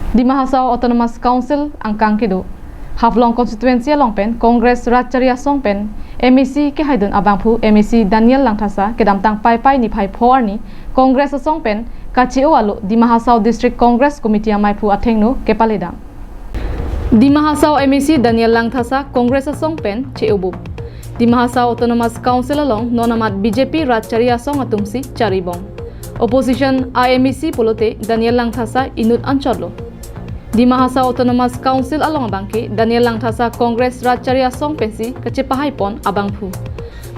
Di Mahasau Autonomous Council ang kangkido. Haflong constituency longpen Congress Ratcharia Songpen MEC ke haidun abangphu MEC Daniel Langthasa ke damtang pai ni phai phor ni Congress Songpen kache o alu Di Mahasau District Congress Committee amai phu athengno ke paledam. Di Mahasau MEC Daniel Langthasa Congress Songpen che ubu. Di Mahasau Autonomous Council along nonamat BJP Ratcharia Song atumsi charibong. Opposition IMEC polote Daniel Langthasa inut ancholo. Di Mahasau Autonomous Council along abangke Daniel Langthasa Congress Ratcharia Song pensi kache pahaipon abangphu.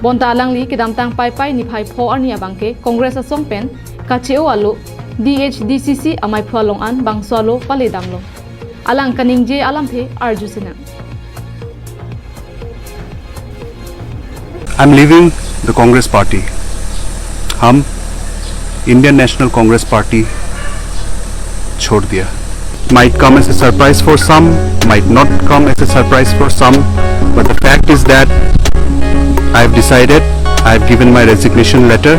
Bonta alangli kedamtang pai ni phai pho ani abangke Congress Song pen kache o alu DHDCC amai phu along an bangswalo paledamlo. Alang kaningje alamphe arjusina. I'm leaving the Congress party. हम Indian National Congress Party छोड़ दिया. Might come as a surprise for some, might not come as a surprise for some, but the fact is that I've decided, I've given my resignation letter.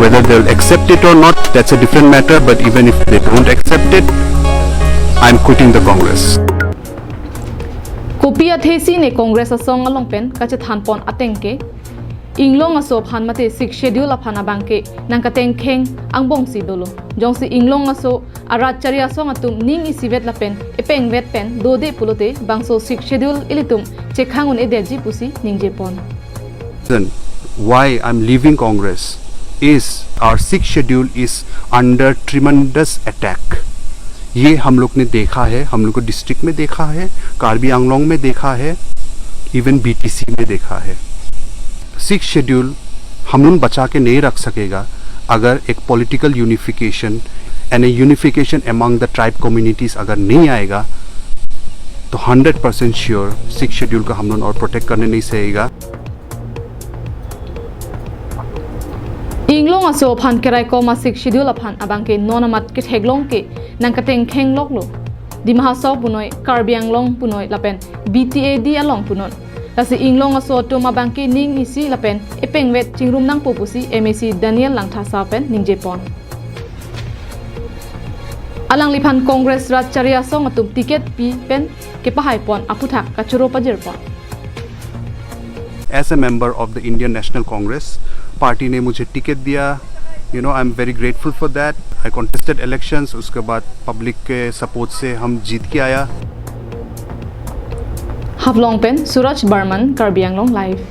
Whether they'll accept it or not, that's a different matter, but even if they don't accept it, I'm quitting the Congress. Kopi athesi ne Congress asong alongpen kache thanpon atengke Inglong aso phan mate 6 schedule aphana bangke nangkateng kheng angbong si dolo jongsi inglong aso aratchari asong atum ning isivet lapen epeng vet pen dode pulote bangso 6 schedule ilitum chekhangun edeji pusi ningje pon. Why I'm leaving Congress is our 6th schedule is under tremendous attack. ये हम लोग ने देखा है, हम लोग को district में देखा है, कार्बी आंगलोंग में देखा है, इवन BTC में देखा है. 6th शेड्यूल हम लोग बचा के नहीं रख सकेगा अगर एक political unification and A unification among the tribe communities अगर नहीं आएगा तो 100% श्योर 6th शेड्यूल का हम लोग और प्रोटेक्ट करने नहीं सकेगा. Inglong aso phan kerai ko ma 6 schedule aphan abangke nonamat ke theglong ke nangkateng kheng loklo Di Mahasau punoi Karbi Anglong punoi lapen BTAD along punon lasi inglong aso to mabangke ning isi lapen epeng vet chingrum nang popusi MEC Daniel Langthasa pen ningjepon alang lipan Congress Ratcharia Song atum ticket pi pen ke pahaipon aputhak kachuro pajirpon. As a member of the Indian National Congress, party ने मुझे ticket दिया. You know, I'm very grateful for that. I contested elections. उसके बाद public के support से हम जीत के आया. Haflong pen Suraj Barman Karbi Anglong live.